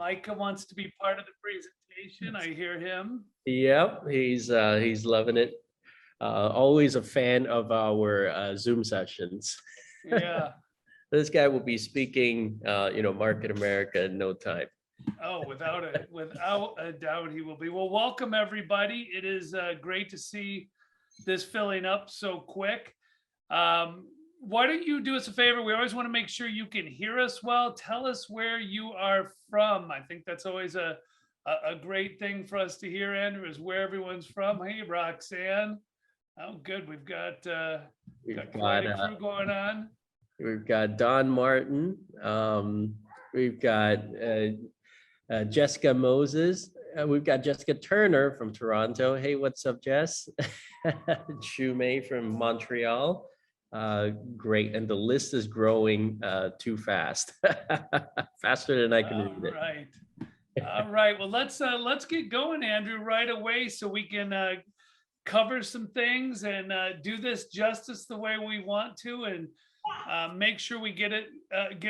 Micah wants to be part of the presentation. I hear him. Yep, he's loving it. Always a fan of our Zoom sessions. Yeah. This guy will be speaking, Market America in no time. Oh, without a doubt, he will be. Well, welcome everybody. It is great to see this filling up so quick. Why don't you do us a favor? We always want to make sure you can hear us well. Tell us where you are from. I think that's always a great thing for us to hear, Andrew, is where everyone's from. Hey, Roxanne. Oh, good. We've got quite a crew going on. We've got Don Martin. We've got Jessica Moses. We've got Jessica Turner from Toronto. Hey, what's up, Jess? Chee from Montreal. Great, and the list is growing too fast, faster than I can read it. Right. All right. Well, let's get going, Andrew, right away, so we can cover some things and do this justice the way we want to, and make sure we get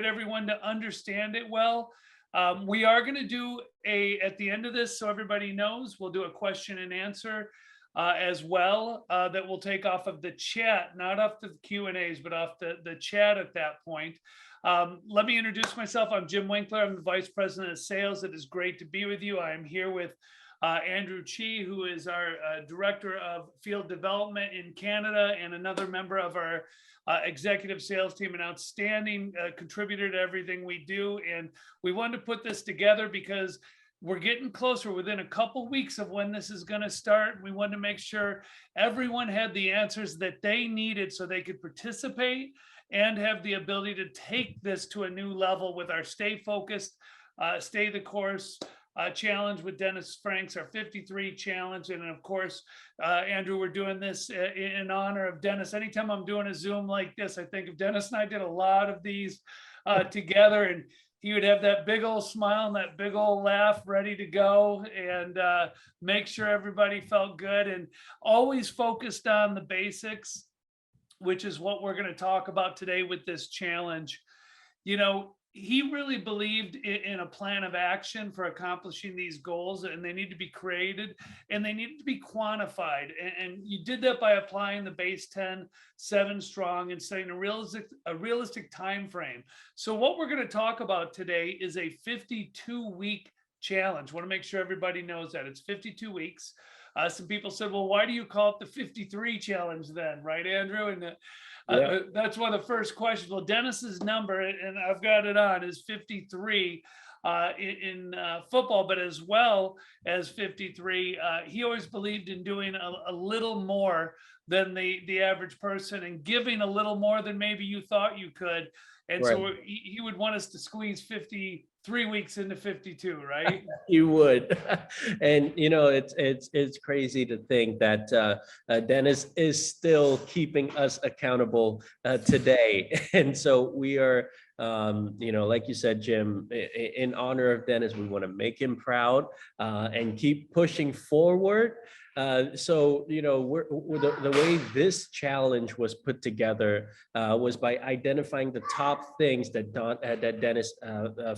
everyone to understand it well. We are going to do at the end of this, so everybody knows, we'll do a question and answer as well, that we'll take off of the chat, not off the Q&As, but off the chat at that point. Let me introduce myself. I'm Jim Winkler. I'm the Vice President of Sales. It is great to be with you. I am here with Andrew Chee, who is our Director of Field Development in Canada, and another member of our executive sales team, an outstanding contributor to everything we do. And we wanted to put this together because we're getting closer, within a couple weeks of when this is going to start. We wanted to make sure everyone had the answers that they needed so they could participate and have the ability to take this to a new level with our Stay Focused, Stay the Course challenge with Dennis Franks, our 53 challenge. And of course, Andrew, we're doing this in honor of Dennis. Anytime I'm doing a Zoom like this, I think of Dennis, and I did a lot of these together, and he would have that big old smile and that big old laugh ready to go, and make sure everybody felt good, and always focused on the basics, which is what we're going to talk about today with this challenge. He really believed in a plan of action for accomplishing these goals, and they need to be created and they need to be quantified. And you did that by applying the base 10, 7 strong, and setting a realistic time frame. So what we're going to talk about today is a 52-week challenge. I want to make sure everybody knows that it's 52 weeks. Some people said, well, why do you call it the 53 challenge then? Right, Andrew? And that's one of the first questions. Well, Dennis's number, and I've got it on, is 53 in football, but as well as 53, he always believed in doing a little more than the average person, and giving a little more than maybe you thought you could. And right. So he would want us to squeeze 53 weeks into 52, right? You would. And it's crazy to think that Dennis is still keeping us accountable today. And so we are, like you said, Jim, in honor of Dennis, we want to make him proud and keep pushing forward. So the way this challenge was put together was by identifying the top things that Dennis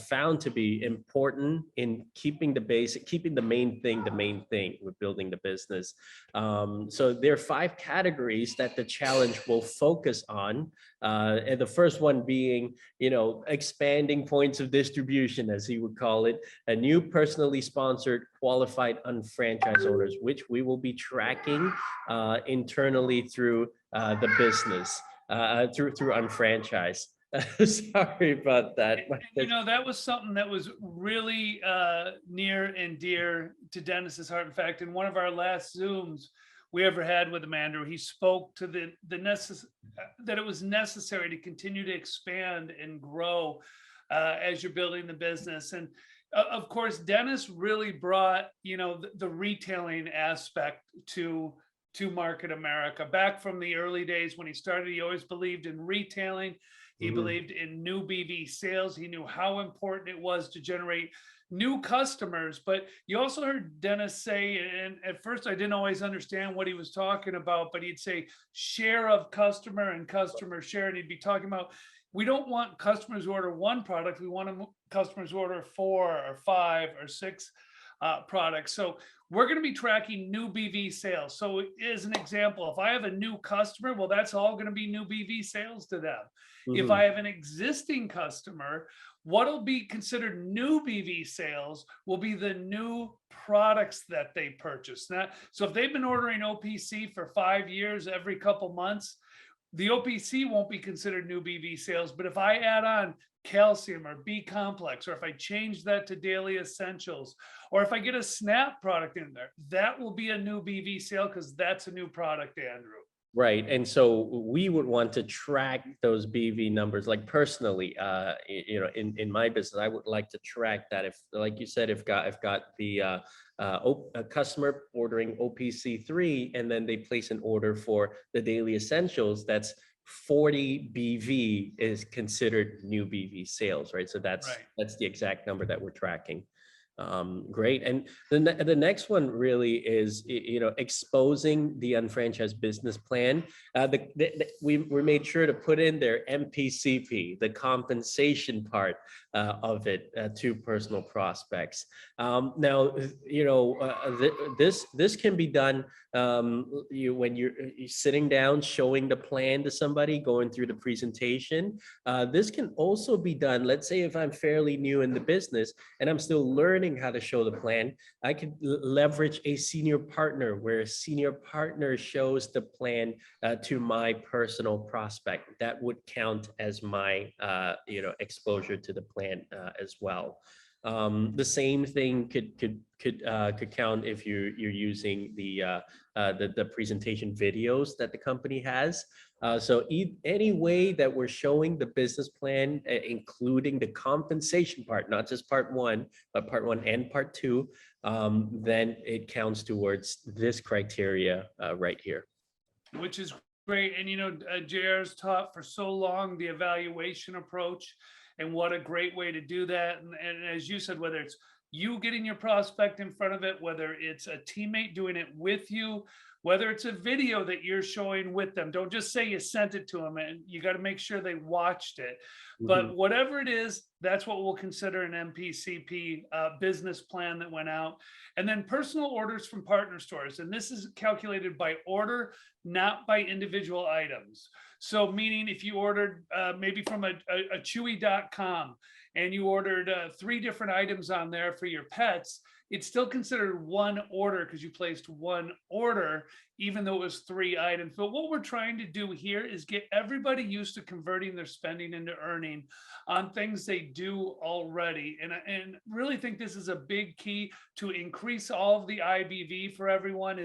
found to be important in keeping the main thing with building the business. So there are 5 categories that the challenge will focus on, and the first one being expanding points of distribution, as he would call it, a new personally sponsored qualified unfranchised owners, which we will be tracking internally through the business, through unfranchise. Sorry about that. That was something that was really near and dear to Dennis's heart. In fact, in one of our last Zooms we ever had with him, Andrew, he spoke to that it was necessary to continue to expand and grow as you're building the business. And of course, Dennis really brought, the retailing aspect to Market America. Back from the early days when he started, he always believed in retailing. He believed in new BV sales. He knew how important it was to generate new customers. But you also heard Dennis say, and at first I didn't always understand what he was talking about, but he'd say share of customer and customer share. And he'd be talking about, we don't want customers who order one product. We want customers who order 4 or 5 or 6 products. So we're going to be tracking new BV sales. So as an example, if I have a new customer, well, that's all going to be new BV sales to them. If Mhm. I have an existing customer, what'll be considered new BV sales will be the new products that they purchase. Now, so if they've been ordering OPC for 5 years, every couple months, the OPC won't be considered new BV sales. But if I add on calcium or B complex, or if I change that to daily essentials, or if I get a SNAP product in there, that will be a new BV sale because that's a new product, Andrew. Right. And so we would want to track those BV numbers, like personally, in my business, I would like to track that. If, like you said, if got the a customer ordering OPC3 and then they place an order for the daily essentials, that's 40 BV is considered new BV sales, right? So Right. that's the exact number that we're tracking. Great. And the next one really is, exposing the unfranchised business plan. We made sure to put in their MPCP, the compensation part of it to personal prospects. Now, this can be done when you're sitting down, showing the plan to somebody, going through the presentation. This can also be done, let's say if I'm fairly new in the business and I'm still learning how to show the plan, I could leverage a senior partner where a senior partner shows the plan to my personal prospect. That would count as my exposure to the plan as well. The same thing could count if you're using the presentation videos that the company has. So any way that we're showing the business plan, including the compensation part, not just part one, but part one and part two, then it counts towards this criteria right here. Which is great. And JR's taught for so long the evaluation approach, and what a great way to do that. And as you said, whether it's you getting your prospect in front of it, whether it's a teammate doing it with you, whether it's a video that you're showing with them, don't just say you sent it to them, and you got to make sure they watched it. But whatever it is, that's what we'll consider an MPCP business plan that went out. And then personal orders from partner stores. And this is calculated by order, not by individual items. So meaning if you ordered maybe from a chewy.com and you ordered 3 different items on there for your pets, it's still considered one order because you placed one order, even though it was 3 items. But what we're trying to do here is get everybody used to converting their spending into earning on things they do already. And really think this is a big key to increase all of the IBV for everyone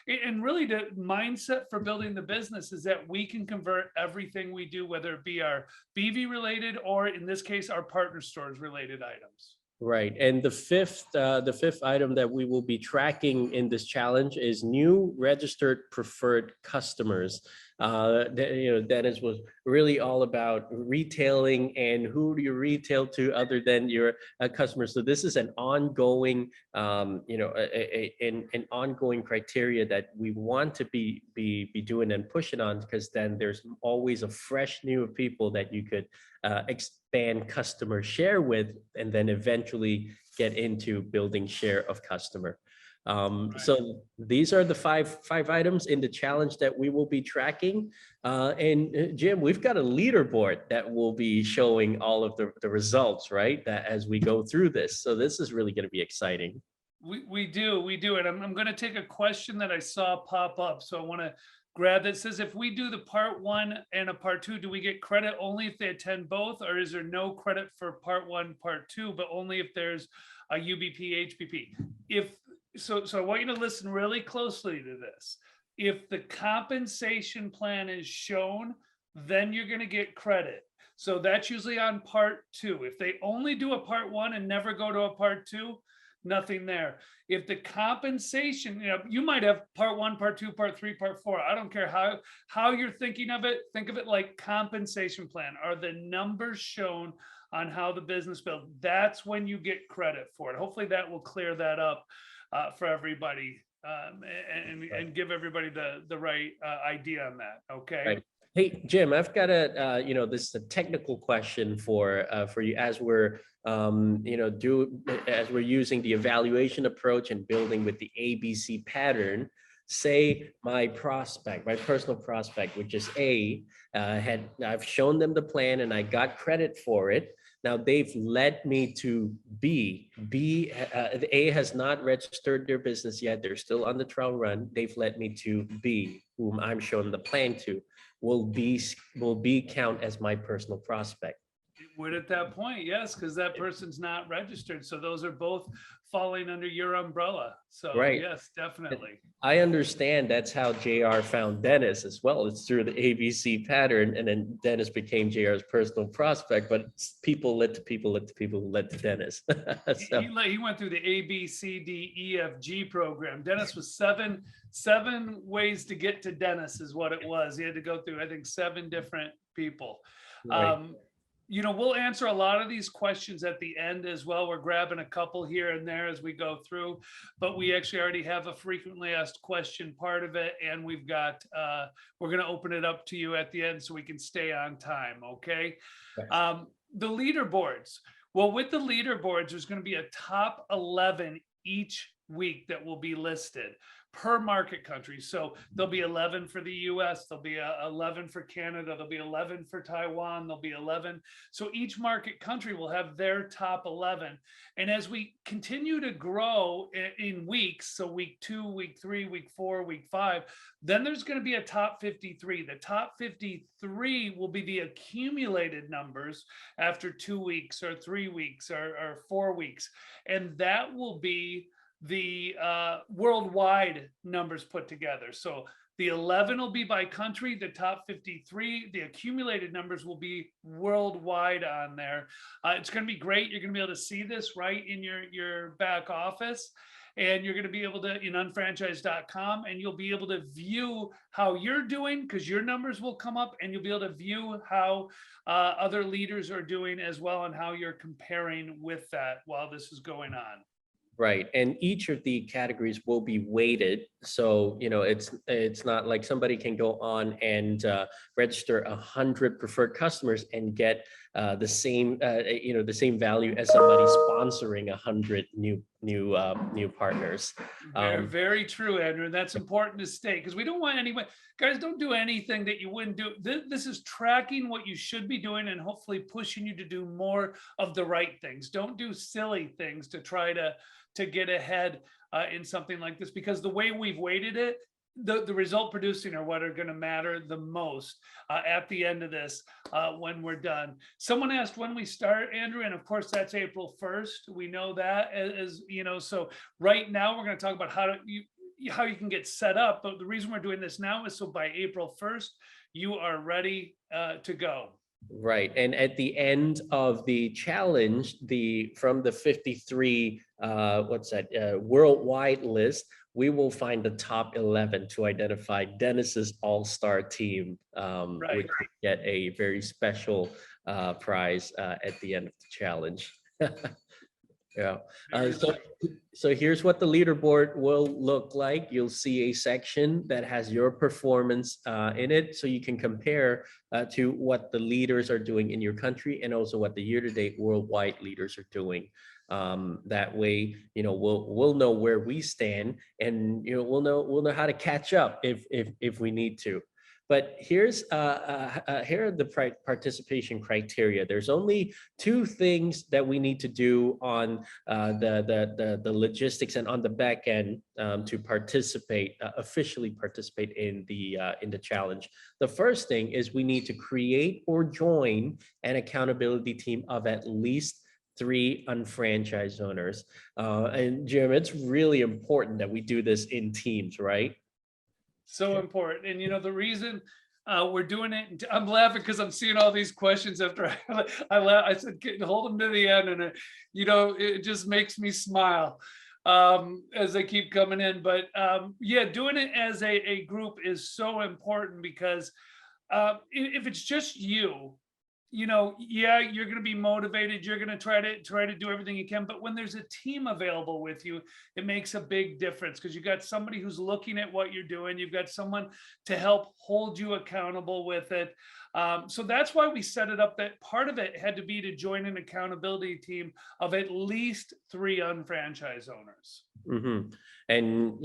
and really the mindset for building the business is that we can convert everything we do, whether it be our BV related, or in this case, our partner stores related items. Right. And the fifth item that we will be tracking in this challenge is new registered preferred customers. Dennis was really all about retailing and who do you retail to other than your customers. So this is an ongoing, an ongoing criteria that we want to be doing and pushing on, because then there's always a fresh new people that you could expand customer share with, and then eventually get into building share of customer. So these are the five items in the challenge that we will be tracking. And Jim, we've got a leaderboard that will be showing all of the results, right? That as we go through this. So this is really going to be exciting. We do. And I'm going to take a question that I saw pop up. So I want to grab that. It says, if we do the part 1 and a part 2, do we get credit only if they attend both, or is there no credit for part 1, part 2, but only if there's a UBP, HBP? So I want you to listen really closely to this. If the compensation plan is shown, then you're going to get credit. So that's usually on part 2. If they only do a part 1 and never go to a part 2, nothing there. If the compensation, you might have part 1, part 2, part 3, part 4. I don't care how you're thinking of it. Think of it like compensation plan. Are the numbers shown on how the business built? That's when you get credit for it. Hopefully that will clear that up for everybody, and give everybody the right idea on that. Okay. Right. Hey, Jim, I've got this is a technical question for you as we're, as we're using the evaluation approach and building with the ABC pattern. Say my prospect, my personal prospect, which is A, I've shown them the plan and I got credit for it. Now they've led me to B. A has not registered their business yet. They're still on the trial run. They've led me to B, whom I'm showing the plan to. Will B count as my personal prospect? It would at that point, yes, because that person's not registered. So those are both falling under your umbrella. So Right. yes, definitely. I understand that's how JR found Dennis as well. It's through the ABC pattern, and then Dennis became JR's personal prospect, but people led to people, led to people, who led to Dennis. So, He went through the A, B, C, D, E, F, G program. Dennis was seven ways to get to Dennis is what it was. He had to go through, I think, 7 different people. right. We'll answer a lot of these questions at the end as well. We're grabbing a couple here and there as we go through, but we actually already have a frequently asked question part of it. And we've got, we're going to open it up to you at the end so we can stay on time. Okay. The leaderboards. Well, with the leaderboards, there's going to be a top 11 each week that will be listed per market country. So there'll be 11 for the US, there'll be 11 for Canada, there'll be 11 for Taiwan, there'll be 11. So each market country will have their top 11. And as we continue to grow in weeks, so week 2, week 3, week 4, week 5, then there's going to be a top 53. The top 53 will be the accumulated numbers after 2 weeks or 3 weeks or 4 weeks. And that will be the worldwide numbers put together. So the 11 will be by country, the top 53, the accumulated numbers will be worldwide on there. It's going to be great. You're going to be able to see this right in your back office. And you're going to be able to in unfranchise.com, and you'll be able to view how you're doing because your numbers will come up, and you'll be able to view how other leaders are doing as well and how you're comparing with that while this is going on. Right, and each of the categories will be weighted. So, it's not like somebody can go on and register 100 preferred customers and get the same, the same value as somebody sponsoring 100 new partners. Very true, Andrew. And that's important to state because we don't want anyone, guys, don't do anything that you wouldn't do. This is tracking what you should be doing and hopefully pushing you to do more of the right things. Don't do silly things to try to get ahead in something like this, because the way we've weighted it, the result producing are what are going to matter the most at the end of this when we're done. Someone asked when we start, Andrew, and of course that's April 1st. We know that as so right now we're going to talk about how you can get set up. But the reason we're doing this now is so by April 1st, you are ready to go. Right. And at the end of the challenge, from the 53, worldwide list, we will find the top 11 to identify Dennis's all-star team, Right. which will get a very special prize at the end of the challenge. Yeah. So here's what the leaderboard will look like. You'll see a section that has your performance in it, so you can compare to what the leaders are doing in your country and also what the year-to-date worldwide leaders are doing. That way, we'll know where we stand, and we'll know how to catch up if we need to. But here are the participation criteria. There's only 2 things that we need to do on the logistics and on the back end to officially participate in the challenge. The first thing is we need to create or join an accountability team of at least 3 unfranchised owners. And Jim, it's really important that we do this in teams, right? So important. And the reason we're doing it, I'm laughing because I'm seeing all these questions after I said, hold them to the end. And it just makes me smile as they keep coming in. But yeah, doing it as a group is so important because if it's just you, yeah, you're going to be motivated. You're going to try to do everything you can. But when there's a team available with you, it makes a big difference because you got somebody who's looking at what you're doing. You've got someone to help hold you accountable with it. So that's why we set it up. That part of it had to be to join an accountability team of at least 3 unfranchised owners. Mhm. And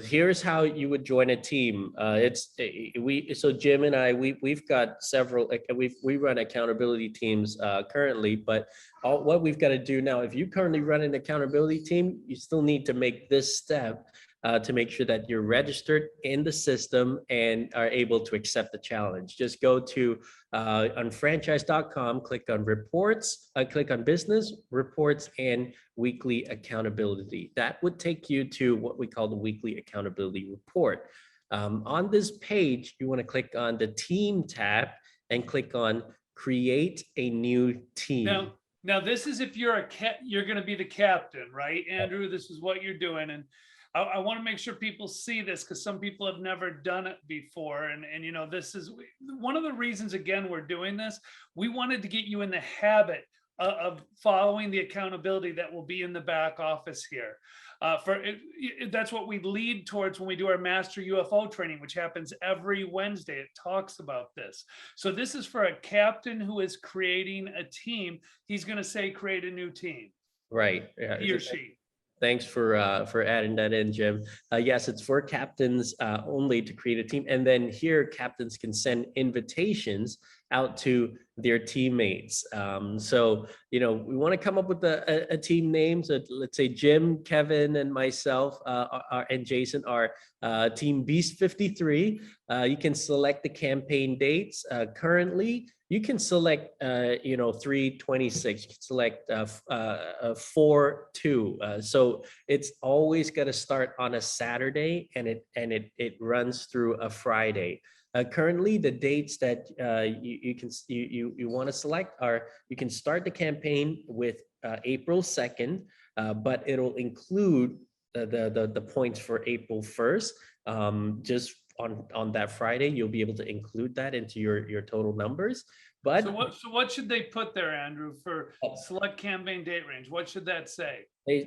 here's how you would join a team. So Jim and I, we've got several. We run accountability teams currently, but what we've got to do now, if you currently run an accountability team, you still need to make this step to make sure that you're registered in the system and are able to accept the challenge. Just go to unfranchise.com, click on reports, click on business reports and weekly accountability. That would take you to what we call the weekly accountability report. On this page, you want to click on the team tab and click on create a new team. Now this is if you're you're going to be the captain, right, Andrew? This is what you're doing, and I want to make sure people see this because some people have never done it before, and this is one of the reasons. Again, we're doing this. We wanted to get you in the habit of following the accountability that will be in the back office here. That's what we lead towards when we do our master UFO training, which happens every Wednesday. It talks about this. So this is for a captain who is creating a team. He's going to say, create a new team. Right. He or she. Thanks for adding that in, Jim. Yes, it's for captains only to create a team. And then here, captains can send invitations out to their teammates. So, we want to come up with a team name. So let's say Jim, Kevin, and myself and Jason are Team Beast 53. You can select the campaign dates. Currently, you can select 3/26. You can select 4/2. So it's always got to start on a Saturday, and it runs through a Friday. Currently, the dates that you want to select are, you can start the campaign with April 2nd, but it'll include the points for April 1st. Just on that Friday, you'll be able to include that into your total numbers. But so what should they put there, Andrew, for select campaign date range? What should that say?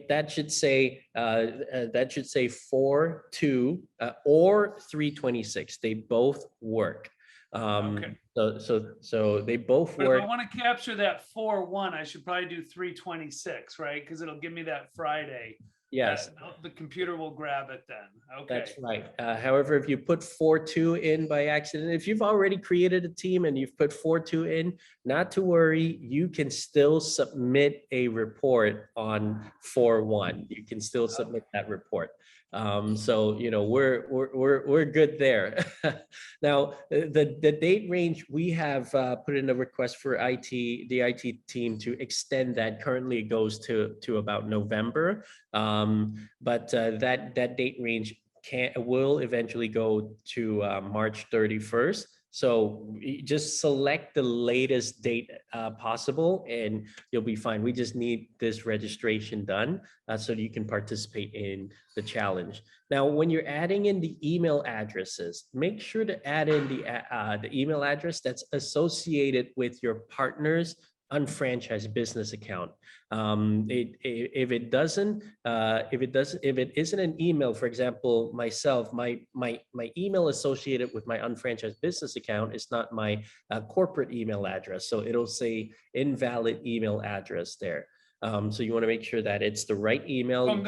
That should say 4/2 or 3/26. They both work. Okay. So they both But work. if I want to capture that 4/1, I should probably do 3/26, right? Because it'll give me that Friday. Yes. The computer will grab it then. Okay. That's right. However, if you put 4/2 in by accident, if you've already created a team and you've put 4/2 in, not to worry, you can still submit a report on 4/1. You can still submit that report. So we're good there. Now the date range, we have put in a request for the IT team to extend that. Currently, it goes to about November, but that date range will eventually go to March 31st. So just select the latest date possible and you'll be fine. We just need this registration done so that you can participate in the challenge. Now, when you're adding in the email addresses, make sure to add in the email address that's associated with your partner's unfranchised business account. If it isn't an email, for example, myself, my email associated with my unfranchised business account is not my corporate email address. So it'll say invalid email address there. So you want to make sure that it's the right email. I'm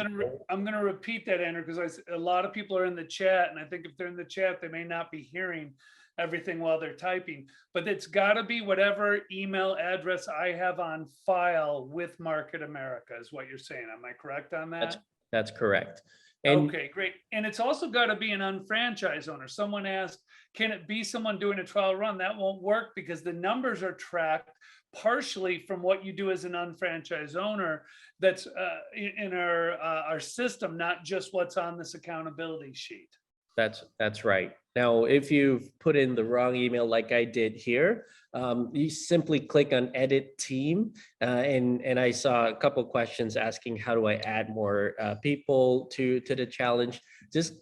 gonna repeat that, Andrew, because a lot of people are in the chat, and I think if they're in the chat, they may not be hearing everything while they're typing, but it's got to be whatever email address I have on file with Market America is what you're saying. Am I correct on that? That's correct. And okay, great. And it's also got to be an unfranchised owner. Someone asked, can it be someone doing a trial run? That won't work because the numbers are tracked partially from what you do as an unfranchised owner. That's in our system, not just what's on this accountability sheet. That's right. Now, if you've put in the wrong email like I did here, you simply click on edit team. And I saw a couple of questions asking, how do I add more people to the challenge? Just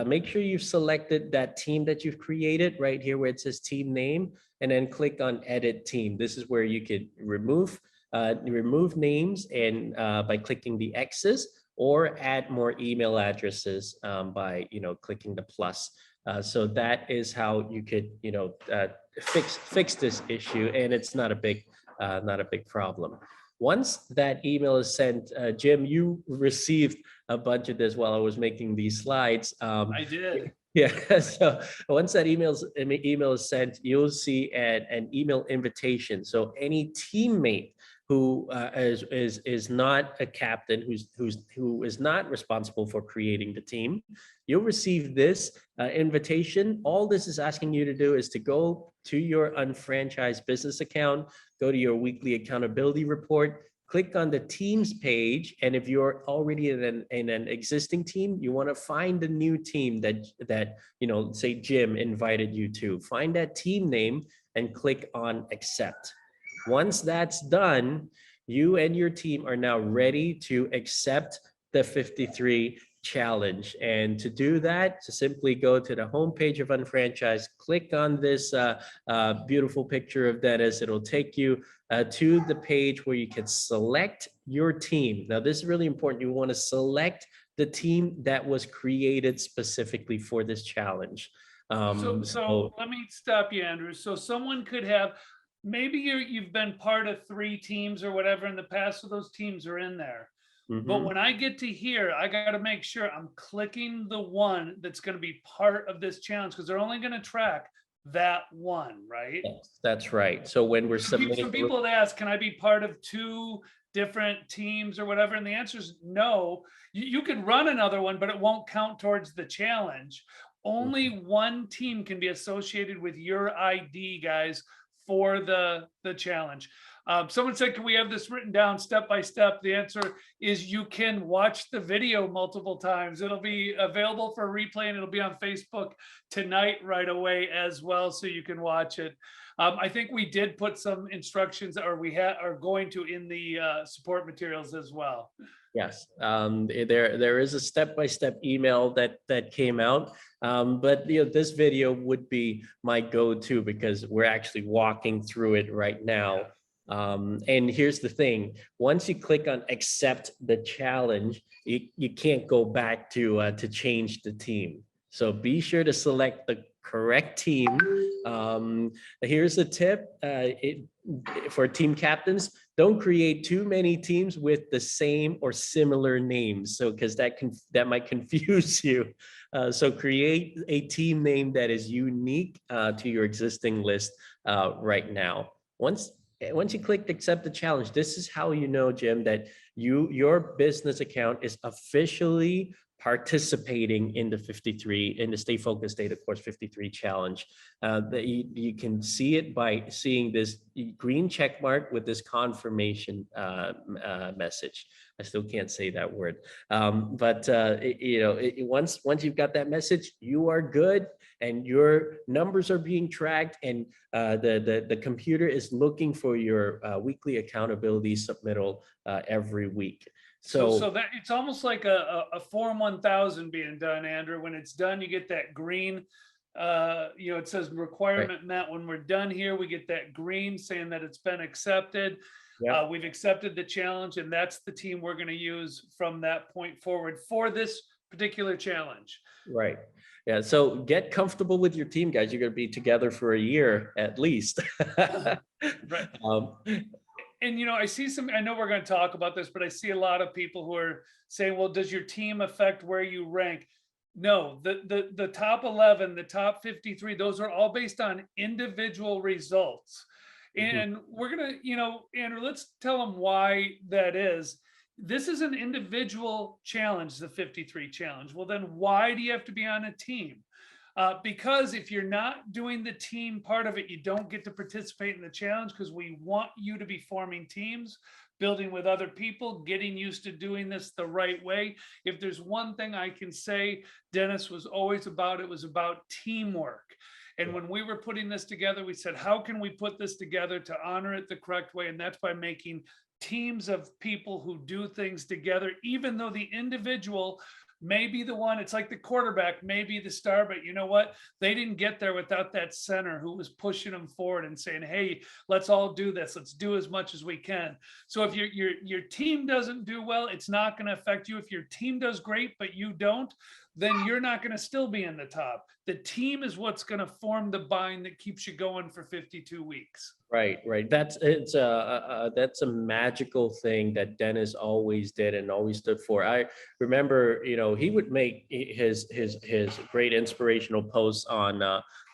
make sure you've selected that team that you've created right here where it says team name, and then click on edit team. This is where you could remove names and by clicking the X's, or add more email addresses by clicking the plus. So that is how you could fix this issue, and it's not a big problem. Once that email is sent, Jim, you received a bunch of this while I was making these slides. I did. Yeah, so once that email is sent, you'll see an email invitation. So any teammate who is not a captain, who is not responsible for creating the team, you'll receive this invitation. All this is asking you to do is to go to your unfranchised business account, go to your weekly accountability report, click on the teams page, and if you're already in an existing team, you want to find a new team that say Jim invited you to. Find that team name and click on accept. Once that's done, you and your team are now ready to accept the 53 challenge. And to do that, to simply go to the homepage of Unfranchised, click on this beautiful picture of Dennis. It'll take you to the page where you can select your team. Now, this is really important. You want to select the team that was created specifically for this challenge. So let me stop you, Andrew. So someone could have, maybe you've been part of 3 teams or whatever in the past, so those teams are in there. But when I get to here, I got to make sure I'm clicking the one that's going to be part of this challenge, because they're only going to track that one, right? Yes, that's right. So when we're submitting, Some people would ask, can I be part of 2 different teams or whatever? And the answer is no. You can run another one, but it won't count towards the challenge. Only one team can be associated with your ID, guys, for the challenge. Someone said, can we have this written down step by step? The answer is you can watch the video multiple times. It'll be available for replay, and it'll be on Facebook tonight right away as well, so you can watch it. I think we did put some instructions, or we are going to, in the support materials as well. Yes, there is a step-by-step email that came out, but this video would be my go-to because we're actually walking through it right now. And here's the thing: once you click on accept the challenge, you can't go back to change the team. So be sure to select the correct team. Here's a tip for team captains: don't create too many teams with the same or similar names, so because that might confuse you. So create a team name that is unique to your existing list right now. Once you click accept the challenge, this is how you know, Jim, that your business account is officially participating in the Stay Focused, Stay the Course 53 challenge. That you can see it by seeing this green check mark with this confirmation message. I still can't say that word, but once you've got that message, you are good, and your numbers are being tracked, and the computer is looking for your weekly accountability submittal every week. So that it's almost like a Form 1000 being done, Andrew. When it's done, you get that green, it says requirement met. When we're done here, we get that green saying that it's been accepted. Yep. We've accepted the challenge, and that's the team we're going to use from that point forward for this particular challenge. Right. Yeah. So get comfortable with your team, guys. You're going to be together for a year at least. Right. And I see I know we're going to talk about this, but I see a lot of people who are saying, well, does your team affect where you rank? No, the top 11, the top 53, those are all based on individual results. And we're going to, Andrew, let's tell them why that is. This is an individual challenge, the 53 challenge. Well, then why do you have to be on a team? Because if you're not doing the team part of it, you don't get to participate in the challenge, because we want you to be forming teams, building with other people, getting used to doing this the right way. If there's one thing I can say Dennis was always about, it was about teamwork. And when we were putting this together, we said, how can we put this together to honor it the correct way? And that's by making teams of people who do things together, even though the individual may be the one. It's like the quarterback may be the star, but you know what? They didn't get there without that center who was pushing them forward and saying, "Hey, let's all do this. Let's do as much as we can." So if your team doesn't do well, it's not going to affect you. If your team does great but you don't, then you're not going to still be in the top. The team is what's going to form the bind that keeps you going for 52 weeks. Right, right. That's a magical thing that Dennis always did and always stood for. I remember, he would make his great inspirational posts on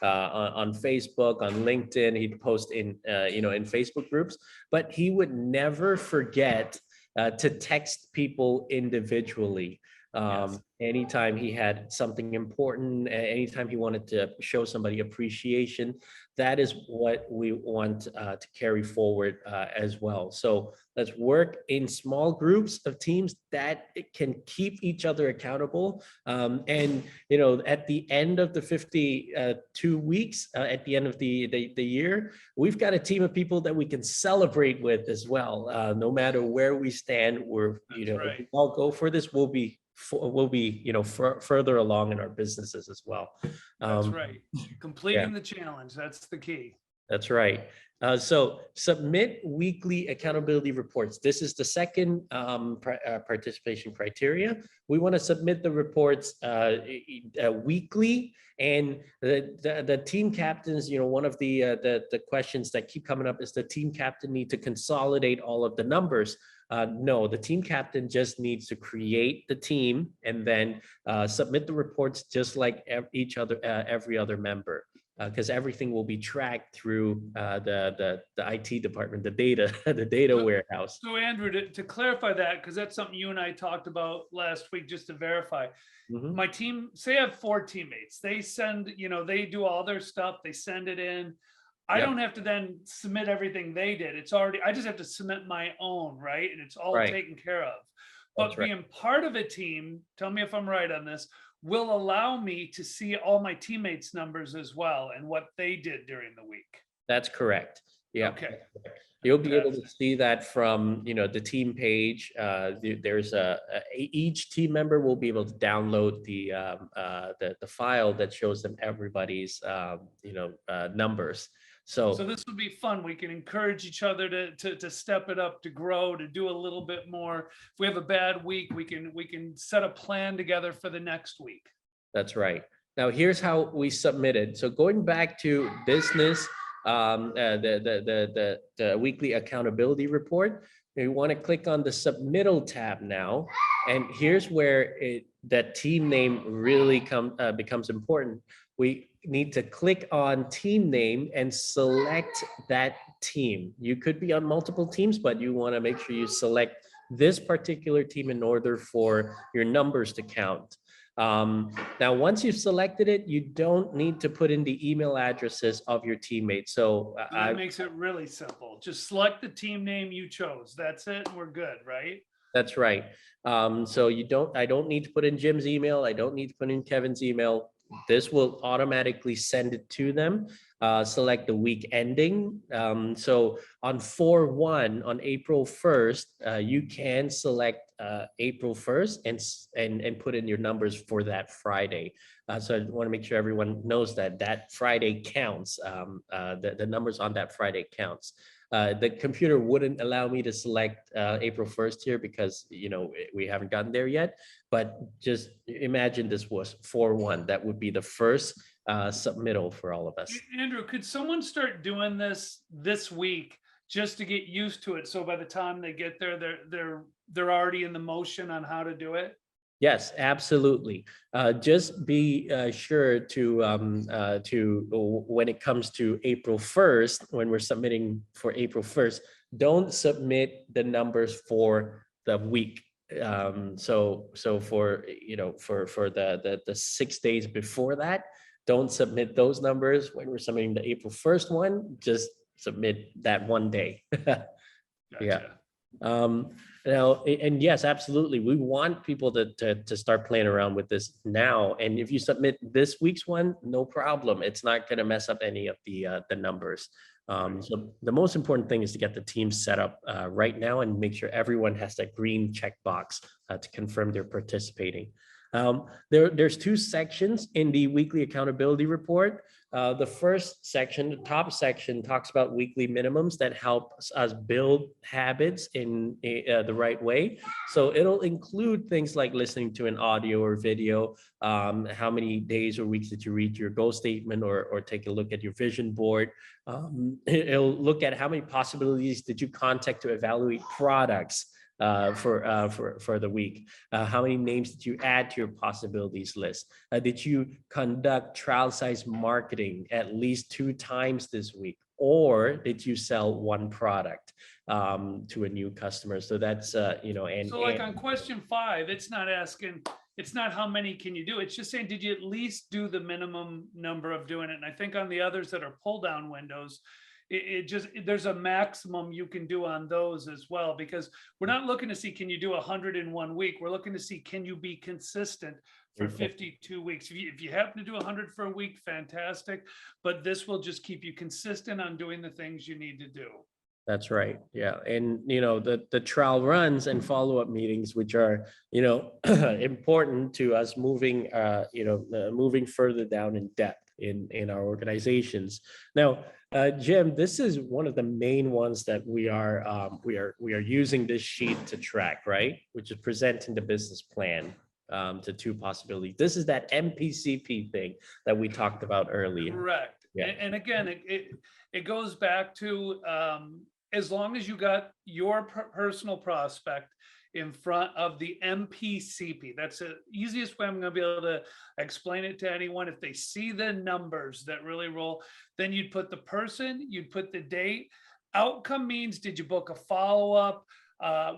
Facebook, on LinkedIn. He'd post in Facebook groups, but he would never forget to text people individually. Yes. Anytime he had something important, anytime he wanted to show somebody appreciation, that is what we want to carry forward as well. So let's work in small groups of teams that it can keep each other accountable. And at the end of the 52 weeks, at the end of the year, we've got a team of people that we can celebrate with as well. No matter where we stand, we're right. if we all go for this, we'll be further along in our businesses as well. That's right. Completing the challenge. That's the key. That's right. So submit weekly accountability reports. This is the second participation criteria. We want to submit the reports weekly, and the team captains. One of the questions that keep coming up is the team captain need to consolidate all of the numbers. No, the team captain just needs to create the team and then submit the reports just like every other member, because everything will be tracked through the IT department, the data warehouse. So Andrew, to clarify that, because that's something you and I talked about last week, just to verify. Mhm. My team, say I have 4 teammates. They send, they do all their stuff. They send it in. I Yep. don't have to then submit everything they did. I just have to submit my own, right? And it's all Right. taken care of. That's But right. being part of a team, tell me if I'm right on this, will allow me to see all my teammates' numbers as well and what they did during the week. That's correct. Yeah. Okay. You'll be able to see that from the team page. There's each team member will be able to download the file that shows them everybody's numbers. So this would be fun. We can encourage each other to step it up, to grow, to do a little bit more. If we have a bad week, we can set a plan together for the next week. That's right. Now here's how we submitted. So going back to business, the weekly accountability report, you want to click on the submittal tab now, and here's where that team name really becomes important. We need to click on team name and select that team. You could be on multiple teams, but you want to make sure you select this particular team in order for your numbers to count. Now, once you've selected it, you don't need to put in the email addresses of your teammates. So that makes it really simple. Just select the team name you chose. That's it. And we're good, right? That's right. So I don't need to put in Jim's email. I don't need to put in Kevin's email. This will automatically send it to them. Select the week ending. So on 4/1, on April 1st, you can select April 1st and put in your numbers for that Friday. So I want to make sure everyone knows that Friday counts. The numbers on that Friday counts. The computer wouldn't allow me to select April 1st here because we haven't gotten there yet. But just imagine this was 4/1. That would be the first submittal for all of us. Andrew, could someone start doing this week just to get used to it? So by the time they get there, they're already in the motion on how to do it. Yes, absolutely. Just be sure to when it comes to April 1st, when we're submitting for April 1st, don't submit the numbers for the week. So for for the 6 days before that, don't submit those numbers. When we're submitting the April 1st one, just submit that one day. Gotcha. Now, and yes, absolutely. We want people to start playing around with this now. And if you submit this week's one, no problem. It's not going to mess up any of the numbers. So the most important thing is to get the team set up right now and make sure everyone has that green checkbox to confirm they're participating. There's two sections in the weekly accountability report. The first section, the top section, talks about weekly minimums that helps us build habits in the right way. So it'll include things like listening to an audio or video, how many days or weeks did you read your goal statement, or take a look at your vision board. It'll look at how many possibilities did you contact to evaluate products for the week. How many names did you add to your possibilities list? Did you conduct trial size marketing at least 2 times this week? Or did you sell one product to a new customer? So that's, and So like on question 5, it's not asking, it's not how many can you do? It's just saying, did you at least do the minimum number of doing it? And I think on the others that are pull down windows, it just, there's a maximum you can do on those as well, because we're not looking to see, can you do 100 in 1 week? We're looking to see, can you be consistent for 52 weeks? If you happen to do 100 for a week, fantastic. But this will just keep you consistent on doing the things you need to do. That's right. Yeah. And, the trial runs and follow-up meetings, which are, important to us moving, moving further down in depth in our organizations. Now, Jim, this is one of the main ones that we are using this sheet to track, right? Which is presenting the business plan to 2 possibilities. This is that MPCP thing that we talked about earlier. Correct. Yeah. And again, it goes back to as long as you got your personal prospect in front of the MPCP. That's the easiest way I'm going to be able to explain it to anyone. If they see the numbers that really roll, then you'd put the person, you'd put the date. Outcome means, did you book a follow-up?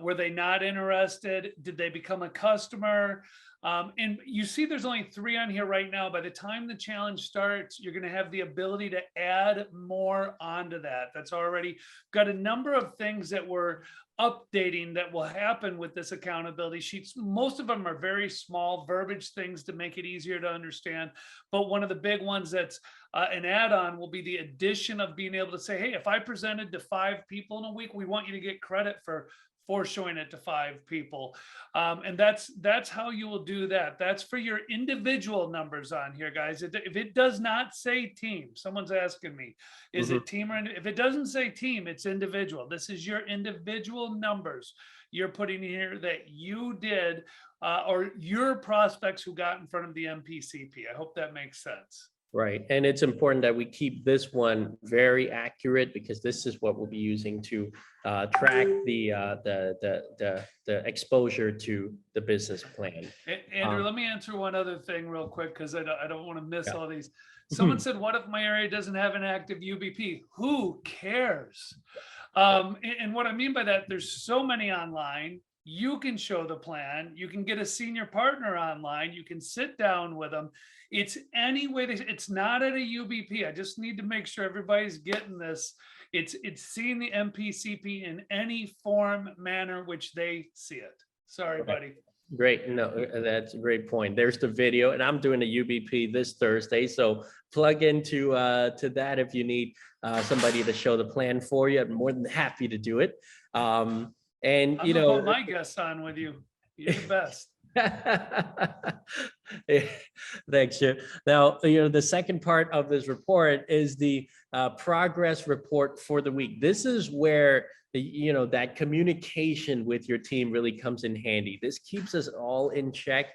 Were they not interested? Did they become a customer? And you see there's only 3 on here right now. By the time the challenge starts, you're going to have the ability to add more onto that. That's already got a number of things that we're updating that will happen with this accountability sheets. Most of them are very small verbiage things to make it easier to understand. But one of the big ones that's an add-on will be the addition of being able to say, hey, if I presented to 5 people in a week, we want you to get credit for showing it to 5 people. And that's how you will do that. That's for your individual numbers on here, guys. If it does not say team, someone's asking me, is it team or if it doesn't say team, it's individual. This is your individual numbers you're putting here that you did or your prospects who got in front of the MPCP. I hope that makes sense. Right. And it's important that we keep this one very accurate, because this is what we'll be using to track the exposure to the business plan. Andrew, let me answer one other thing real quick, because I don't want to miss all these. Someone said, what if my area doesn't have an active UBP? Who cares? And what I mean by that, there's so many online. You can show the plan. You can get a senior partner online. You can sit down with them. It's any way. It's not at a UBP. I just need to make sure everybody's getting this. It's seeing the MPCP in any form, manner which they see it. Sorry, buddy. Great. No, that's a great point. There's the video, and I'm doing a UBP this Thursday. So plug into to that if you need somebody to show the plan for you. I'm more than happy to do it. And I'm gonna put my guests on with you. You're the best. Thanks, Jim. Now, the second part of this report is the progress report for the week. This is where that communication with your team really comes in handy. This keeps us all in check.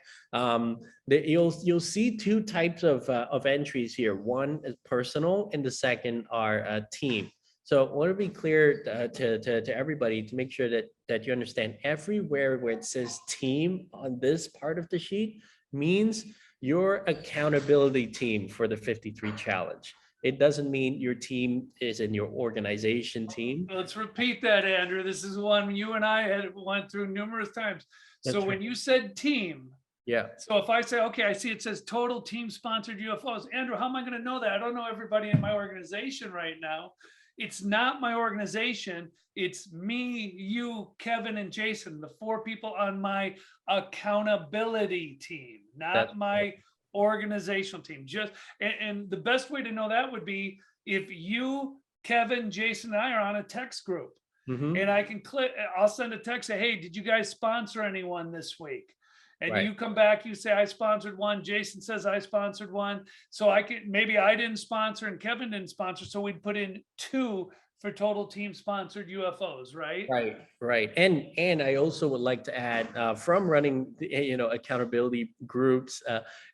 You'll see 2 types of entries here. One is personal, and the second are team. So I want to be clear to everybody to make sure that you understand, everywhere where it says team on this part of the sheet means your accountability team for the 53 challenge. It doesn't mean your team is in your organization team. Let's repeat that, Andrew. This is one you and I had went through numerous times. That's so right. When you said team, yeah. So if I say, okay, I see it says total team sponsored UFOs. Andrew, how am I going to know that? I don't know everybody in my organization right now. It's not my organization. It's me, you, Kevin, and Jason, the 4 people on my accountability team, not my organizational team. And the best way to know that would be if you, Kevin, Jason, and I are on a text group, and I can click, I'll send a text, say, hey, did you guys sponsor anyone this week? And Right. you come back, you say, I sponsored one, Jason says I sponsored one. So I could, maybe I didn't sponsor and Kevin didn't sponsor. So we'd put in 2 for total team sponsored UFOs, right? Right, right. And I also would like to add, from running, accountability groups,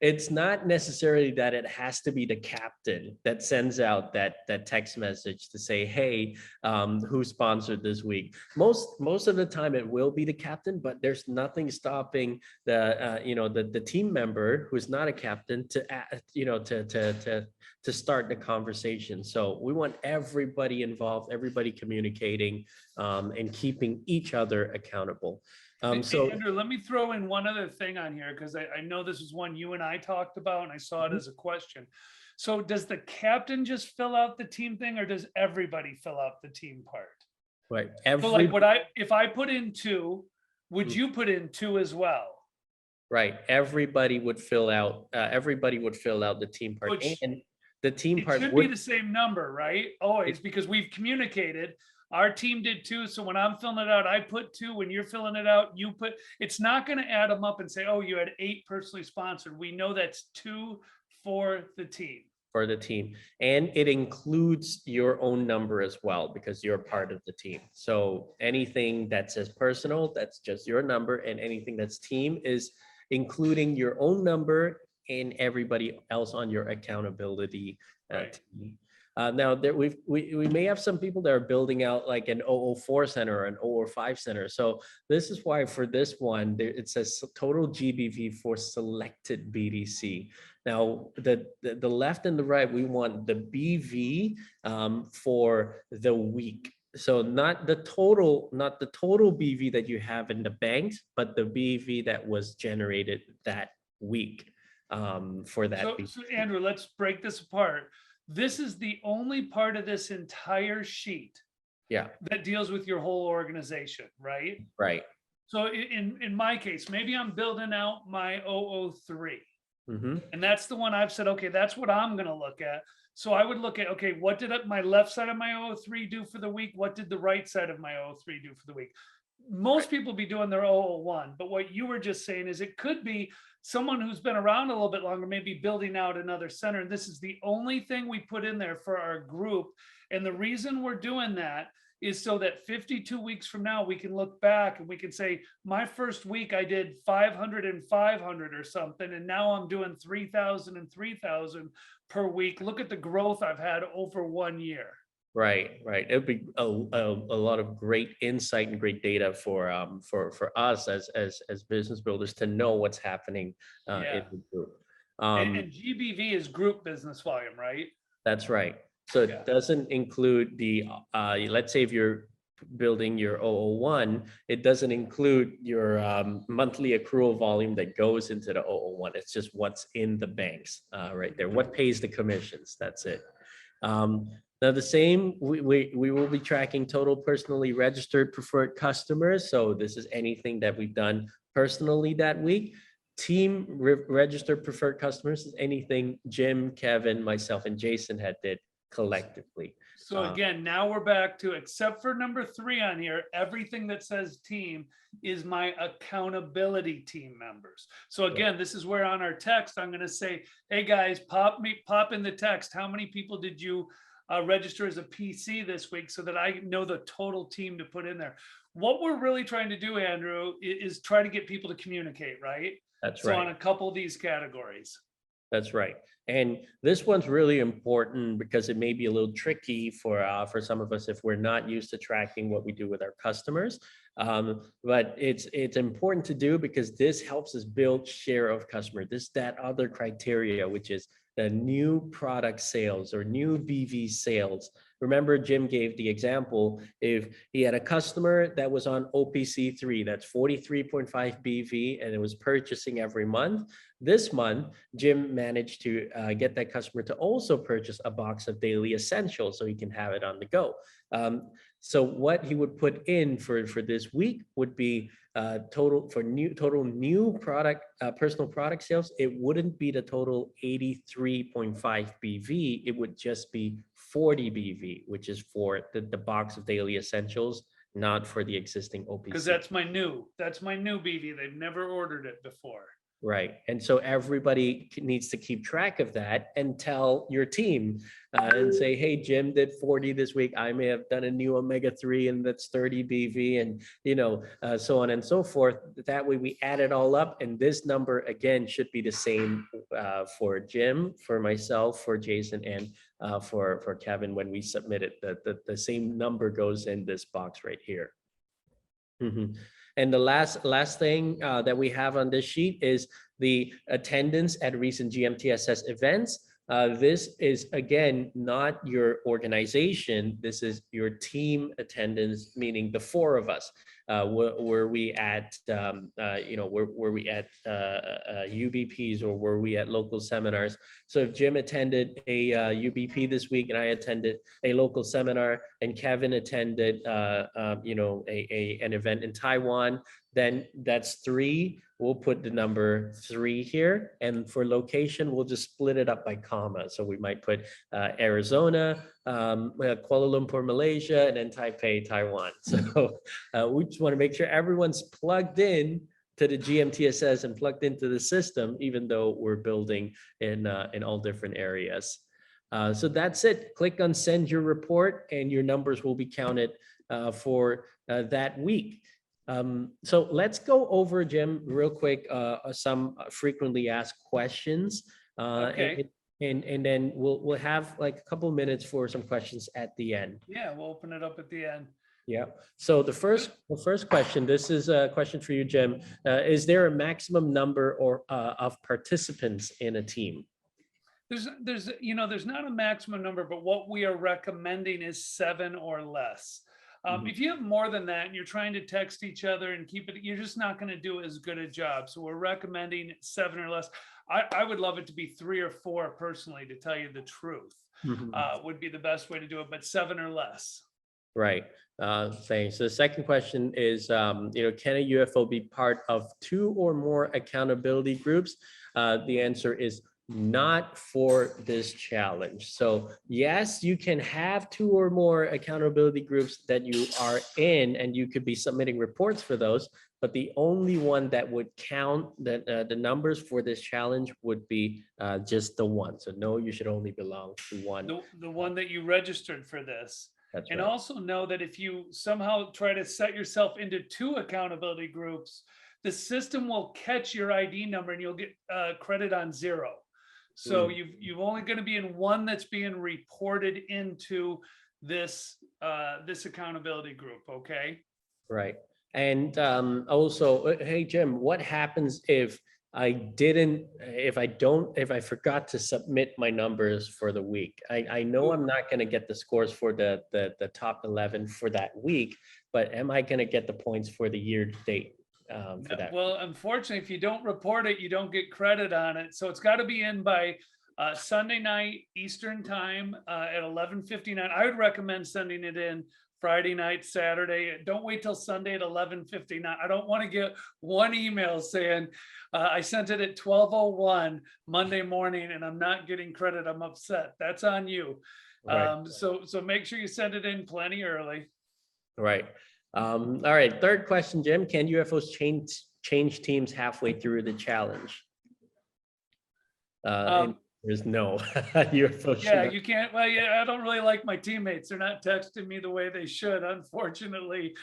it's not necessarily that it has to be the captain that sends out that text message to say, hey, who sponsored this week? Most of the time it will be the captain, but there's nothing stopping the team member who's not a captain to to start the conversation. So we want everybody involved, everybody communicating, and keeping each other accountable. So Andrew, let me throw in one other thing on here, because I know this is one you and I talked about and I saw it as a question. So does the captain just fill out the team thing, or does everybody fill out the team part? right, So like if I put in 2, would you put in 2 as well? right, everybody would fill out the team part, Which and the team it part should be would. the same number, right? Always, because we've communicated. Our team did 2. So when I'm filling it out, I put 2. When you're filling it out, you put, it's not going to add them up and say, oh, you had 8 personally sponsored. We know that's 2 for the team. For the team, and it includes your own number as well, because you're part of the team. So anything that says personal, that's just your number, and anything that's team is including your own number and everybody else on your accountability team. Now there we may have some people that are building out like an 004 center or an 005 center. So this is why for this one it says total GBV for selected BDC. Now the left and the right, we want the BV for the week. So not the total BV that you have in the banks, but the BV that was generated that week for that. So Andrew, let's break this apart. This is the only part of this entire sheet that deals with your whole organization, right? Right. So in my case, maybe I'm building out my 003. Mm-hmm. And that's the one I've said, okay, that's what I'm going to look at. So I would look at, okay, what did my left side of my 003 do for the week? What did the right side of my 003 do for the week? Most people be doing their 001, but what you were just saying is it could be someone who's been around a little bit longer, maybe building out another center. And this is the only thing we put in there for our group. And the reason we're doing that is so that 52 weeks from now, we can look back and we can say, my first week I did 500 and 500 or something, and now I'm doing 3,000 and 3,000 per week. Look at the growth I've had over 1 year. Right. It'd be a lot of great insight and great data for us as business builders to know what's happening in the group. And GBV is group business volume, right? That's right. So it doesn't include the let's say if you're building your 001, it doesn't include your monthly accrual volume that goes into the 001. It's just what's in the banks right there. What pays the commissions? That's it. Now the same, we will be tracking total personally registered preferred customers. So this is anything that we've done personally that week. Team registered preferred customers is anything Jim, Kevin, myself, and Jason had did collectively. So again, now we're back to, except for number 3 on here, everything that says team is my accountability team members. So again, this is where on our text, I'm going to say, hey guys, pop in the text. How many people did you register as a PC this week, so that I know the total team to put in there? What we're really trying to do, Andrew, is try to get people to communicate, right? That's so right. On a couple of these categories. That's right. And this one's really important because it may be a little tricky for some of us if we're not used to tracking what we do with our customers. But it's important to do because this helps us build share of customer. That other criteria, which is the new product sales or new BV sales. Remember, Jim gave the example, if he had a customer that was on OPC3, that's 43.5 BV, and it was purchasing every month. This month, Jim managed to get that customer to also purchase a box of daily essentials so he can have it on the go. So what he would put in for this week would be total new product personal product sales. It wouldn't be the total 83.5 BV. It would just be 40 BV, which is for the box of daily essentials not for the existing Because OPC. that's my new BV. They've never ordered it before. Right. And so everybody needs to keep track of that and tell your team and say, hey, Jim did 40 this week. I may have done a new omega-3 and that's 30 BV and, so on and so forth. That way we add it all up. And this number, again, should be the same for Jim, for myself, for Jason, and for Kevin when we submit it. The same number goes in this box right here. Mm-hmm. And the last thing that we have on this sheet is the attendance at recent GMTSS events. This is, again, not your organization. This is your team attendance, meaning the four of us. Were we at, were we at UBPs or were we at local seminars? So if Jim attended a UBP this week and I attended a local seminar and Kevin attended, an event in Taiwan, then that's 3. We'll put the number 3 here. And for location, we'll just split it up by comma. So we might put Arizona, Kuala Lumpur, Malaysia, and then Taipei, Taiwan. So we just want to make sure everyone's plugged in to the GMTSS and plugged into the system, even though we're building in all different areas. So that's it. Click on send your report and your numbers will be counted for that week. So let's go over, Jim, real quick, some frequently asked questions. Okay. And then we'll have like a couple minutes for some questions at the end. Yeah, we'll open it up at the end. Yeah. So the first question, this is a question for you, Jim. Is there a maximum number of participants in a team? There's not a maximum number, but what we are recommending is 7 or less. If you have more than that and you're trying to text each other and keep it, you're just not going to do as good a job. So we're recommending 7 or less. I would love it to be 3 or 4 personally, to tell you the truth, would be the best way to do it, but 7 or less. Right. Thanks. The second question is, can a UFO be part of 2 or more accountability groups? The answer is not for this challenge. So yes, you can have 2 or more accountability groups that you are in, and you could be submitting reports for those. But the only one that would count the numbers for this challenge would be just the one. So no, you should only belong to one. The one that you registered for this. That's and right. Also know that if you somehow try to set yourself into 2 accountability groups, the system will catch your ID number and you'll get credit on 0. So you've only going to be in one that's being reported into this this accountability group. Okay. Right. And also, hey, Jim, what happens if I forgot to submit my numbers for the week? I know I'm not going to get the scores for the top 11 for that week, but am I going to get the points for the year to date? For that? Well, unfortunately, if you don't report it, you don't get credit on it. So it's got to be in by Sunday night Eastern time at 11:59. I would recommend sending it in Friday night, Saturday. Don't wait till Sunday at 11:59. I don't want to get one email saying I sent it at 12:01 Monday morning and I'm not getting credit. I'm upset. That's on you. Right. So make sure you send it in plenty early. Right. All right. Third question, Jim. Can UFOs change teams halfway through the challenge? There's no UFO. Yeah, you can't. Well, yeah, I don't really like my teammates. They're not texting me the way they should. Unfortunately,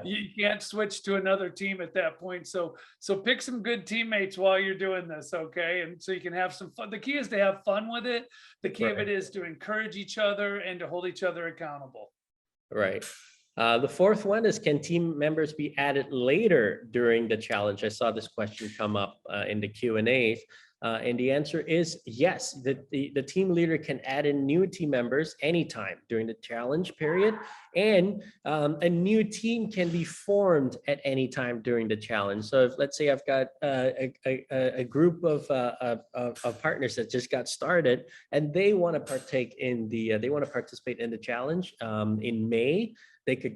you can't switch to another team at that point. So pick some good teammates while you're doing this, okay? And so you can have some fun. The key is to have fun with it. The key of it is to encourage each other and to hold each other accountable. Right. The fourth one is, can team members be added later during the challenge? I saw this question come up in the Q&As. And the answer is yes. The team leader can add in new team members anytime during the challenge period, and a new team can be formed at any time during the challenge. So if, let's say I've got a group of partners that just got started and they want to partake in they want to participate in the challenge in May. They could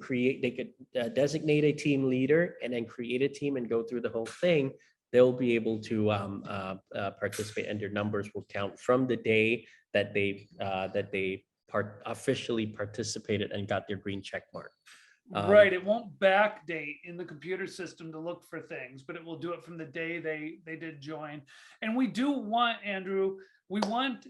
designate a team leader and then create a team and go through the whole thing. They'll be able to participate, and their numbers will count from the day that they officially participated and got their green check mark. Right, it won't backdate in the computer system to look for things, but it will do it from the day they did join. And we do want, Andrew, we want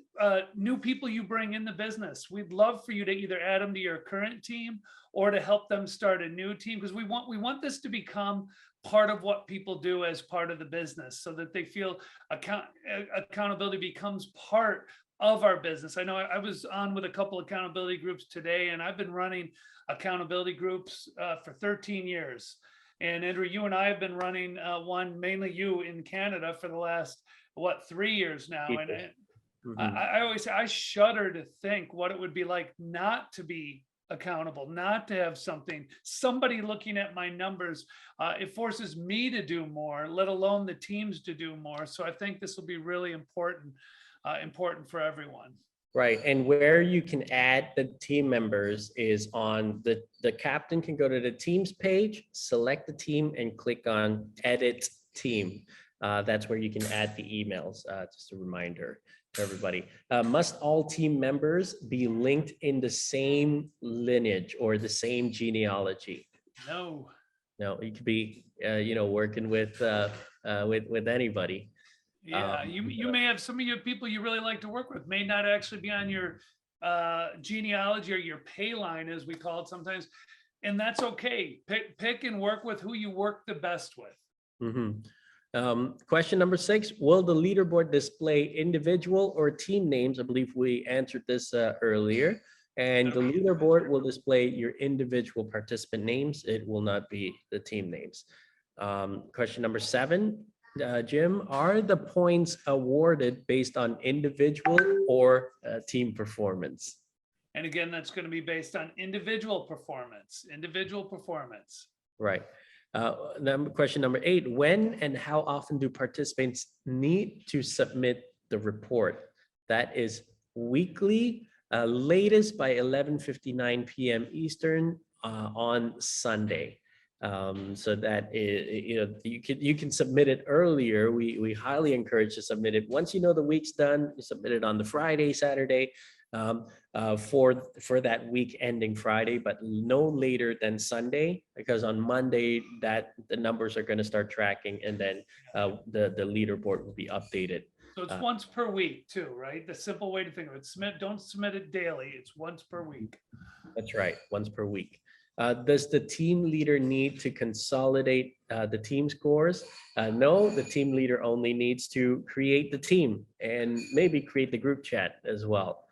new people you bring in the business. We'd love for you to either add them to your current team or to help them start a new team, because we want this to become part of what people do as part of the business, so that they feel accountability becomes part of our business. I know I was on with a couple accountability groups today, and I've been running accountability groups for 13 years. And Andrew, you and I have been running one, mainly you in Canada, for the last, what, 3 years now. And I always say, I shudder to think what it would be like not to be accountable, not to have somebody looking at my numbers. It forces me to do more, let alone the teams to do more. So I think this will be really important for everyone. Right, and where you can add the team members is on the captain can go to the teams page, select the team, and click on edit team. That's where you can add the emails. Just a reminder to everybody. Must all team members be linked in the same lineage or the same genealogy? No. No, you could be working with anybody. Yeah, you may have some of your people you really like to work with may not actually be on your genealogy or your pay line, as we call it sometimes, and that's okay. Pick and work with who you work the best with. Question number 6: will the leaderboard display individual or team names? I believe we answered this earlier. And the leaderboard will display your individual participant names. It will not be the team names. Question number 7. Jim, are the points awarded based on individual or team performance? And again, that's going to be based on individual performance. Right. Question number 8, when and how often do participants need to submit the report? That is weekly, latest by 11:59 p.m. Eastern on Sunday. So that you can submit it earlier. We highly encourage to submit it once you know the week's done. You submit it on the Friday, Saturday, for that week ending Friday, but no later than Sunday, because on Monday that the numbers are going to start tracking, and then the leaderboard will be updated. So it's once per week too, right? The simple way to think of it: don't submit it daily. It's once per week. That's right, once per week. Does the team leader need to consolidate the team scores? No, the team leader only needs to create the team and maybe create the group chat as well.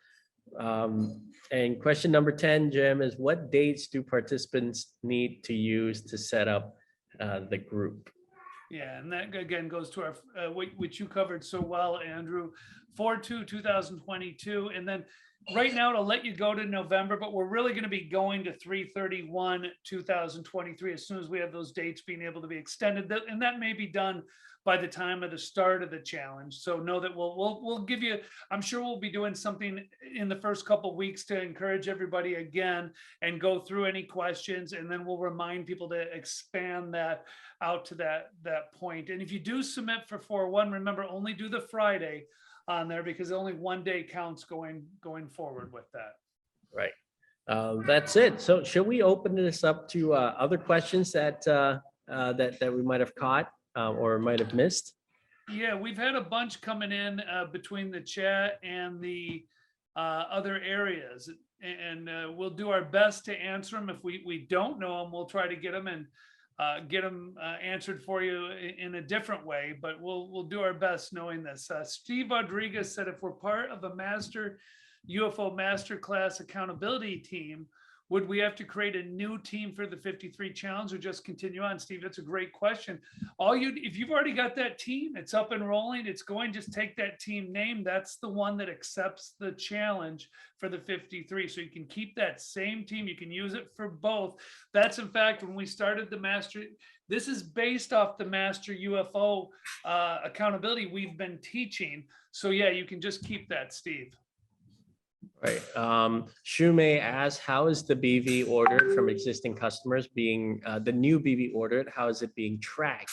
And question number 10, Jim, is what dates do participants need to use to set up the group? Yeah, and that again goes to our which you covered so well, Andrew, 4/2/2022, and then right now to let you go to November, but we're really going to be going to 3/31/2023 as soon as we have those dates being able to be extended, and that may be done by the time of the start of the challenge. So know that we'll give you, I'm sure we'll be doing something in the first couple of weeks to encourage everybody again and go through any questions, and then we'll remind people to expand that out to that point. And if you do submit for 4/1, remember, only do the Friday on there, because only one day counts going forward with that. Right. That's it. So should we open this up to other questions that we might have caught or might have missed? Yeah, we've had a bunch coming in between the chat and the other areas, and we'll do our best to answer them. If we don't know them, we'll try to get them and get them answered for you in a different way, but we'll do our best knowing this. Steve Rodriguez said, if we're part of a master UFO masterclass accountability team, would we have to create a new team for the 53 challenge or just continue on? Steve, that's a great question. If you've already got that team, it's up and rolling, it's going, just take that team name. That's the one that accepts the challenge for the 53. So you can keep that same team. You can use it for both. That's in fact, when we started the master, this is based off the master UFO accountability we've been teaching. So yeah, you can just keep that, Steve. Right. Shumei asks, how is the BV ordered from existing customers being the new BV ordered? How is it being tracked?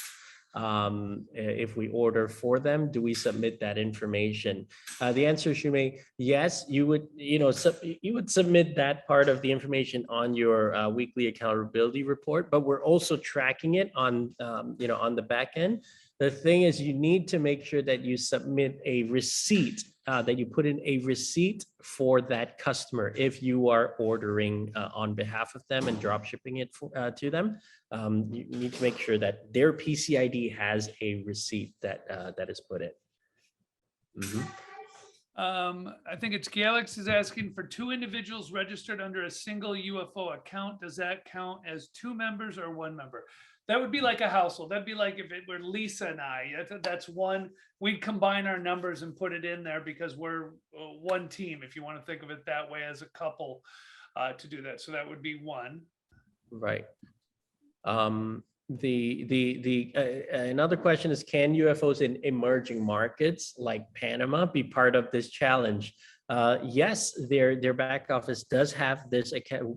if we order for them, do we submit that information? The answer, Shumei, yes, you would, you would submit that part of the information on your weekly accountability report, but we're also tracking it on, on the back end. The thing is, you need to make sure that you submit a receipt, that you put in a receipt for that customer if you are ordering on behalf of them and drop shipping it to them. You need to make sure that their PCID has a receipt that that is put in. Mhm. I think it's Galax is asking for 2 individuals registered under a single UFO account. Does that count as 2 members or 1 member? That would be like a household. That'd be like if it were Lisa and I. That's one. We'd combine our numbers and put it in there because we're one team. If you want to think of it that way, as a couple, to do that. So that would be 1. Right. Another question is, can UFOs in emerging markets like Panama be part of this challenge? Yes, their back office does have this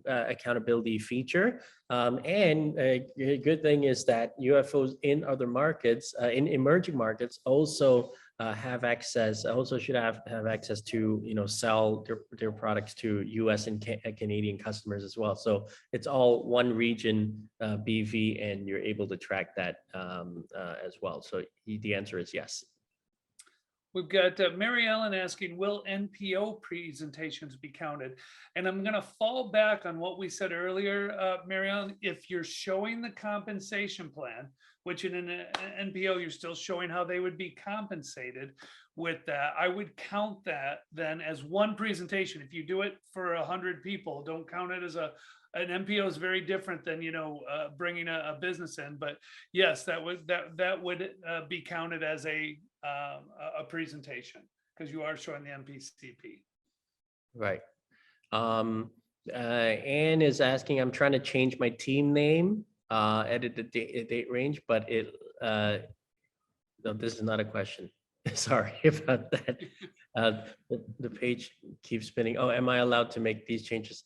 accountability feature. And a good thing is that UFOs in other markets, in emerging markets, also have access, also should have access to, sell their products to US and Canadian customers as well. So it's all one region BV, and you're able to track that as well. So the answer is yes. We've got Mary Ellen asking, will NPO presentations be counted? And I'm going to fall back on what we said earlier, Mary Ellen. If you're showing the compensation plan, which in an NPO, you're still showing how they would be compensated with that, I would count that then as one presentation. If you do it for 100 people, don't count it as an NPO is very different than, bringing a business in. But yes, that would be counted as a presentation because you are showing the MPCP. Right. Anne is asking, I'm trying to change my team name, edit the date range, but no, this is not a question. Sorry about that. The page keeps spinning. Oh, am I allowed to make these changes?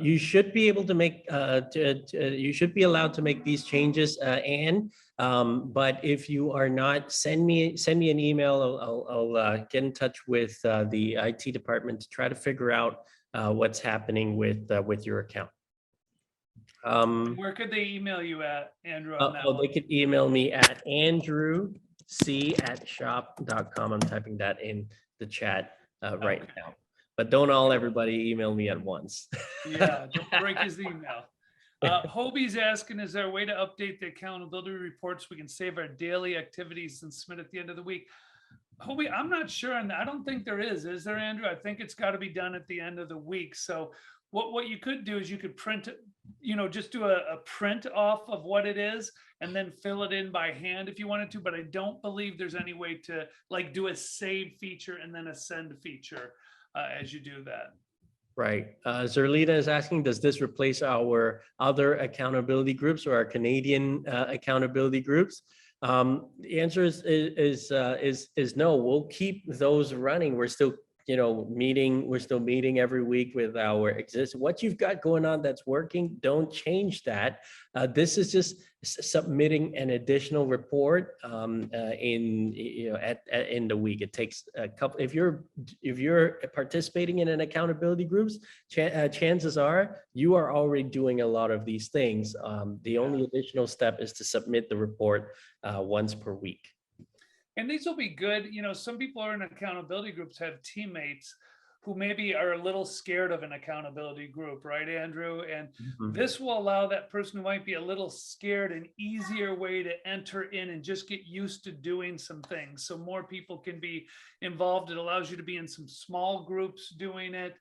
You should be able to make, you should be allowed to make these changes, Anne. But if you are not, send me an email. I'll get in touch with the IT department to try to figure out what's happening with your account. Where could they email you at, Andrew? They could email me at andrewc@shop.com. I'm typing that in the chat right now. But don't everybody email me at once. Yeah, don't break his email. Hobie's asking, is there a way to update the accountability reports so we can save our daily activities and submit at the end of the week? Hobie, I'm not sure, and I don't think there is there, Andrew? I think it's got to be done at the end of the week. So what you could do is you could print, just do a print off of what it is and then fill it in by hand if you wanted to. But I don't believe there's any way to do a save feature and then a send feature as you do that. Right. Zerlita is asking, does this replace our other accountability groups or our Canadian accountability groups? The answer is no. We'll keep those running. We're still meeting every week with our what you've got going on that's working, don't change that. This is just submitting an additional report in the week. It takes a couple. If you're participating in an accountability groups, chances are you are already doing a lot of these things. The only additional step is to submit the report once per week. And these will be good. Some people are in accountability groups have teammates who maybe are a little scared of an accountability group, right, Andrew? And this will allow that person who might be a little scared an easier way to enter in and just get used to doing some things. So more people can be involved. It allows you to be in some small groups doing it.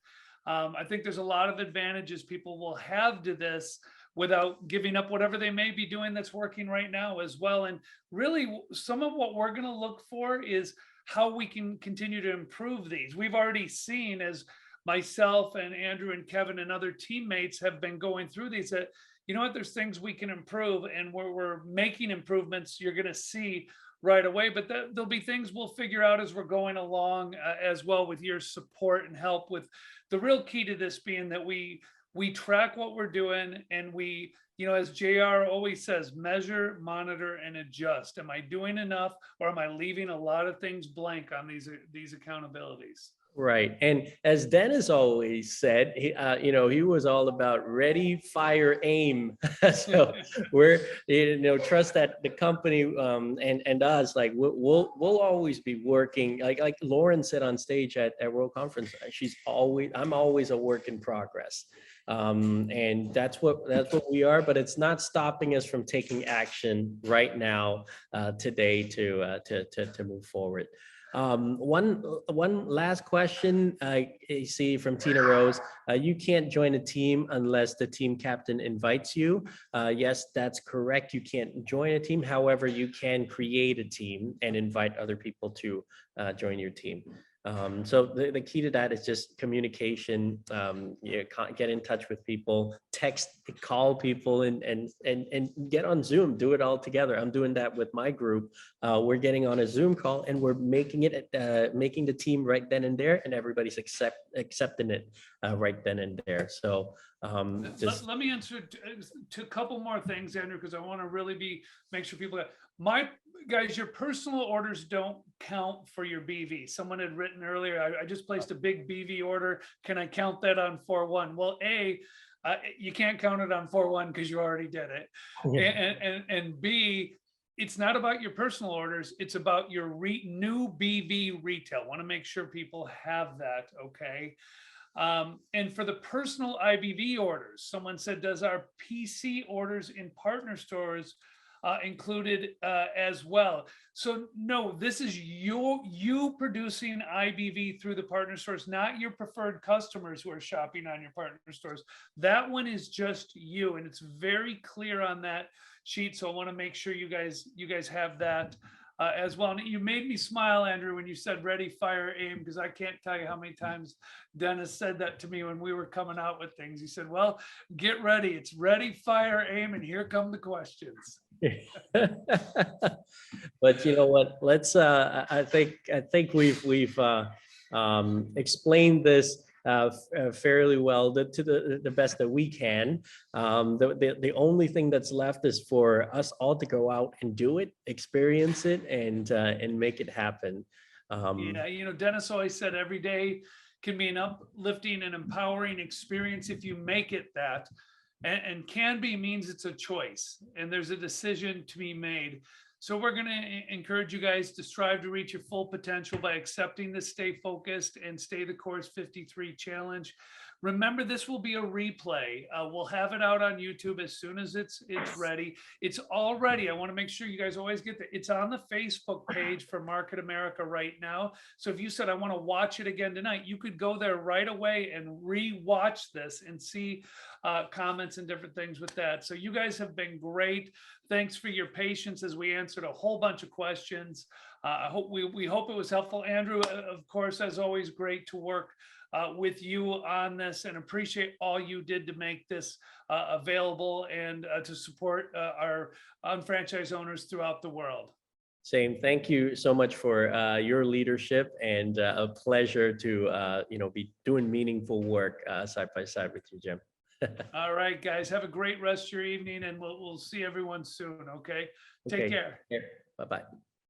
I think there's a lot of advantages people will have to this without giving up whatever they may be doing that's working right now as well. And really, some of what we're going to look for is how we can continue to improve these. We've already seen, as myself and Andrew and Kevin and other teammates have been going through these, that, there's things we can improve, and we're making improvements you're going to see right away. But there'll be things we'll figure out as we're going along as well, with your support and help. With the real key to this being that we track what we're doing and we as JR always says, measure, monitor, and adjust. Am I doing enough, or am I leaving a lot of things blank on these accountabilities? Right. And as Dennis always said, he was all about ready, fire, aim. So we're, trust that the company and us, like we'll always be working. Like Lauren said on stage at World Conference, I'm always a work in progress. And that's what we are, but it's not stopping us from taking action right now, today to move forward. One last question I see from Tina Rose. You can't join a team unless the team captain invites you. Yes, that's correct. You can't join a team. However, you can create a team and invite other people to join your team. So the key to that is just communication. Get in touch with people, text, call people, and get on Zoom. Do it all together. I'm doing that with my group. We're getting on a Zoom call and we're making the team right then and there, and everybody's accepting it right then and there. So let me answer to a couple more things, Andrew, because I want to really make sure people guys, your personal orders don't count for your BV. Someone had written earlier, I just placed a big BV order. Can I count that on 4/1? Well, you can't count it on 4/1 because you already did it. And B, it's not about your personal orders. It's about your new BV retail. Want to make sure people have that. Okay. And for the personal IBV orders, someone said, does our PC orders in partner stores included as well? So no, this is you producing IBV through the partner stores, not your preferred customers who are shopping on your partner stores. That one is just you, and it's very clear on that sheet. So I want to make sure you guys have that as well. And you made me smile, Andrew, when you said ready, fire, aim, because I can't tell you how many times Dennis said that to me when we were coming out with things. He said, well, get ready. It's ready, fire, aim, and here come the questions. But you know what? Let's. I think we've explained this fairly well to the best that we can. The only thing that's left is for us all to go out and do it, experience it, and make it happen. Yeah, Dennis always said every day can be an uplifting and empowering experience if you make it that. And can be means it's a choice and there's a decision to be made. So we're going to encourage you guys to strive to reach your full potential by accepting the Stay Focused and Stay the Course 53 challenge. Remember, this will be a replay. We'll have it out on YouTube as soon as it's ready. It's all ready. I want to make sure you guys always get that. It's on the Facebook page for Market America right now. So if you said, I want to watch it again tonight, you could go there right away and re-watch this and see comments and different things with that. So you guys have been great. Thanks for your patience as we answered a whole bunch of questions. I hope we hope it was helpful. Andrew, of course, as always, great to work with you on this, and appreciate all you did to make this available and to support our unfranchised owners throughout the world. Same. Thank you so much for your leadership, and a pleasure to be doing meaningful work side by side with you, Jim. All right, guys, have a great rest of your evening, and we'll see everyone soon. Okay, take care. Bye-bye.